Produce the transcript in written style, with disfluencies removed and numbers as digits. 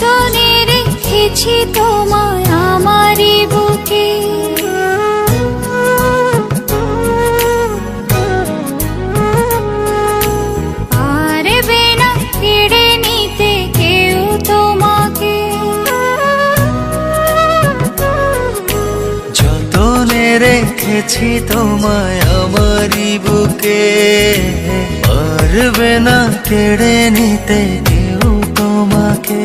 যতনে রেখেছি তোমায় আমারই বুকে। পারবে না কেড়ে নিতে কেউ তোমাকে। যতনে রেখেছি তোমায় আমারই বুকে, পারবে না কেড়ে নিতে কেউ তোমাকে।